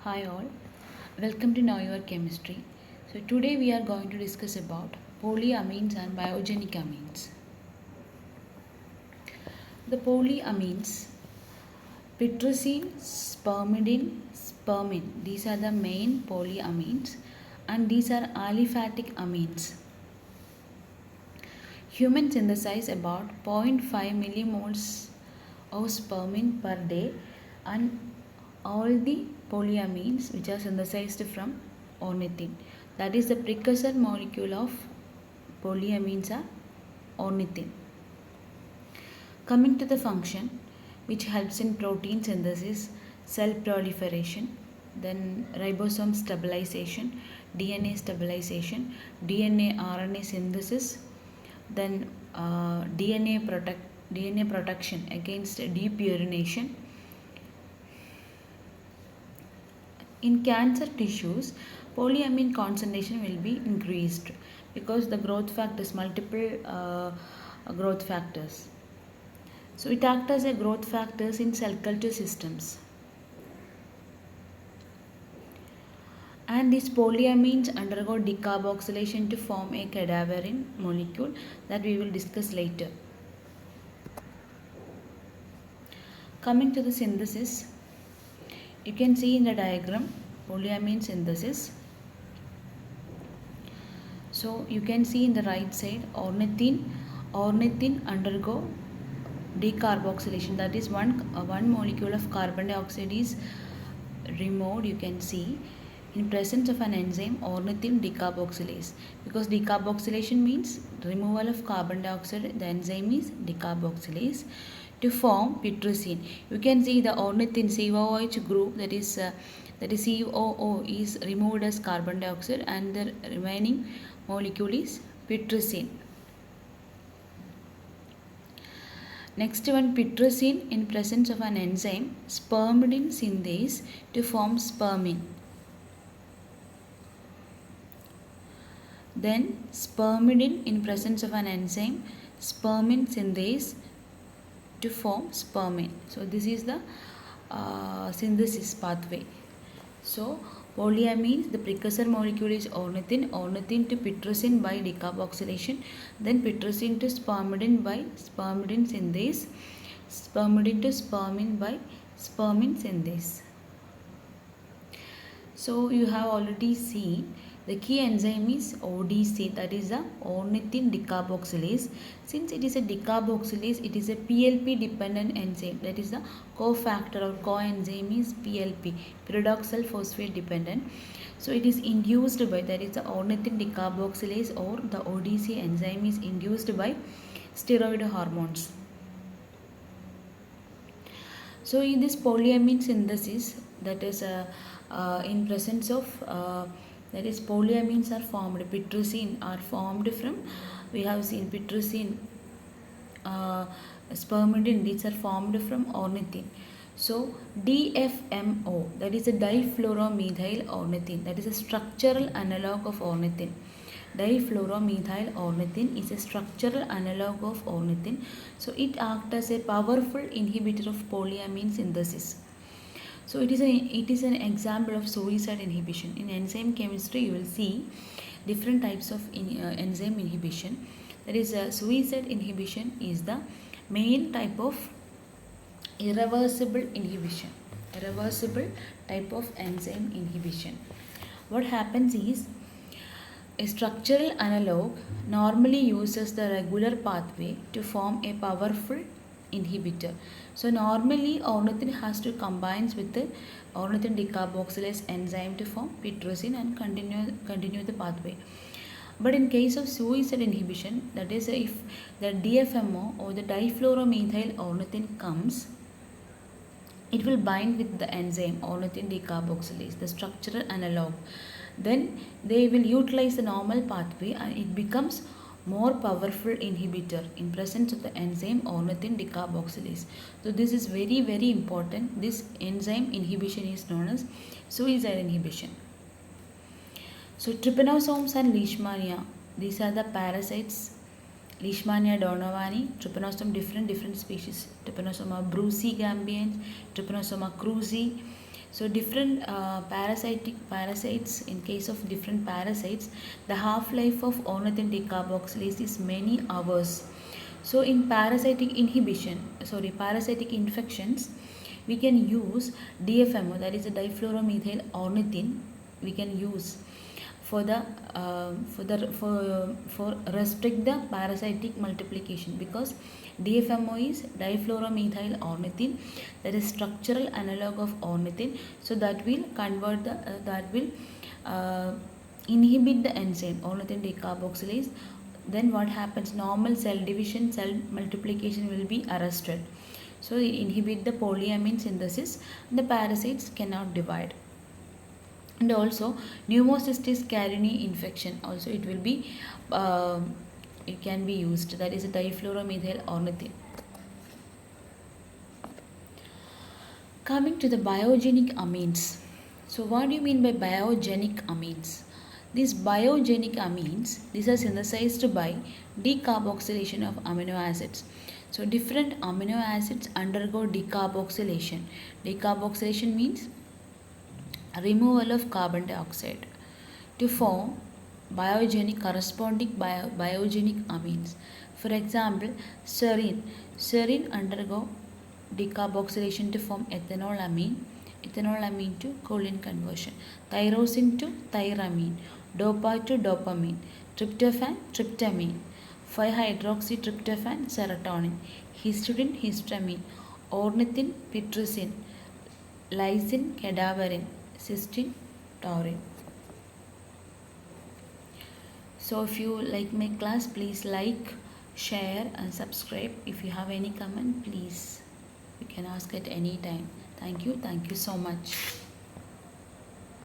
Hi all, welcome to Know Your Chemistry. So today we are going to discuss about polyamines and biogenic amines. The polyamines, pitrosine, spermidine, spermine. These are the main polyamines and these are aliphatic amines. Humans synthesize about 0.5 millimoles of spermine per day and all the polyamines which are synthesized from ornithine. That is the precursor molecule of polyamines are ornithine. Coming to the function which helps in protein synthesis, cell proliferation, then ribosome stabilization, DNA stabilization, DNA RNA synthesis, then DNA protection against depurination. In cancer tissues, polyamine concentration will be increased because the growth factors, multiple growth factors. So it acts as a growth factors in cell culture systems. And these polyamines undergo decarboxylation to form a cadaverine molecule that we will discuss later. Coming to the synthesis, you can see in the diagram polyamine synthesis. So you can see in the right side ornithine undergo decarboxylation, that is one molecule of carbon dioxide is removed. You can see in presence of an enzyme ornithine decarboxylase, because decarboxylation means removal of carbon dioxide. The enzyme is decarboxylase to form pitrosine. You can see the ornithine COOH group, that is COO is removed as carbon dioxide and the remaining molecule is pitrosine. Next one, pitrosine in presence of an enzyme spermidine synthase to form spermine. Then spermidine in presence of an enzyme spermine synthase to form spermine. So this is the synthesis pathway. So polyamines, the precursor molecule is ornithine to pitrosine by decarboxylation, then pitrosine to spermidine by spermidine synthase, spermidine to spermine by spermine synthase. So you have already seen the key enzyme is ODC, that is the ornithine decarboxylase. Since it is a decarboxylase, it is a PLP dependent enzyme, that is the cofactor or coenzyme is PLP, pyridoxal phosphate dependent. So it is induced by, that is the ornithine decarboxylase or the ODC enzyme is induced by steroid hormones. So in this polyamine synthesis, that is in presence of that is polyamines are formed, pitrosine are formed from, we have seen pitrosine, spermidine, these are formed from ornithine. So DFMO, that is a difluoromethyl ornithine, that is a structural analog of ornithine. Difluoromethyl ornithine is a structural analog of ornithine. So it acts as a powerful inhibitor of polyamine synthesis. So it is an example of suicide inhibition. In enzyme chemistry, you will see different types of enzyme inhibition. That is, suicide inhibition is the main type of irreversible inhibition. Irreversible type of enzyme inhibition. What happens is, a structural analog normally uses the regular pathway to form a powerful inhibitor. So normally ornithine has to combine with the ornithine decarboxylase enzyme to form pitrosine and continue the pathway. But in case of suicide inhibition, that is if the DFMO or the difluoromethyl ornithine comes, it will bind with the enzyme ornithine decarboxylase, the structural analog. Then they will utilize the normal pathway and it becomes more powerful inhibitor in presence of the enzyme ornithine decarboxylase. So this is very important. This enzyme inhibition is known as suicide inhibition. So trypanosomes and leishmania, these are the parasites. Leishmania donovani, trypanosome, different species. Trypanosoma brucei gambians, Trypanosoma cruzi. So different parasites, in case of different parasites, the half-life of ornithine decarboxylase is many hours. So in parasitic infections, we can use DFMO, that is a difluoromethyl ornithine. We can use for the for restrict the parasitic multiplication, because DFMO is difluoromethyl ornithine, that is structural analog of ornithine. So that will convert the that will inhibit the enzyme ornithine decarboxylase. Then what happens? Normal cell division, cell multiplication will be arrested. So it inhibit the polyamine synthesis, and the parasites cannot divide. And also pneumocystis carinii infection, also it will be uh, it can be used, that is a difluoromethyl ornithine. Coming to the biogenic amines. So what do you mean by biogenic amines? These biogenic amines, these are synthesized by decarboxylation of amino acids. So different amino acids undergo decarboxylation. Decarboxylation means removal of carbon dioxide to form biogenic corresponding biogenic amines. For example, serine. Serine undergo decarboxylation to form ethanolamine to choline conversion, tyrosine to thyramine, dopa to dopamine, tryptophan tryptamine, 5-hydroxytryptophan serotonin, histidine histamine, ornithine pitrescine, lysine cadaverine, cysteine taurine. So if you like my class, please like, share and subscribe. If you have any comment, please you can ask at any time. Thank you so much.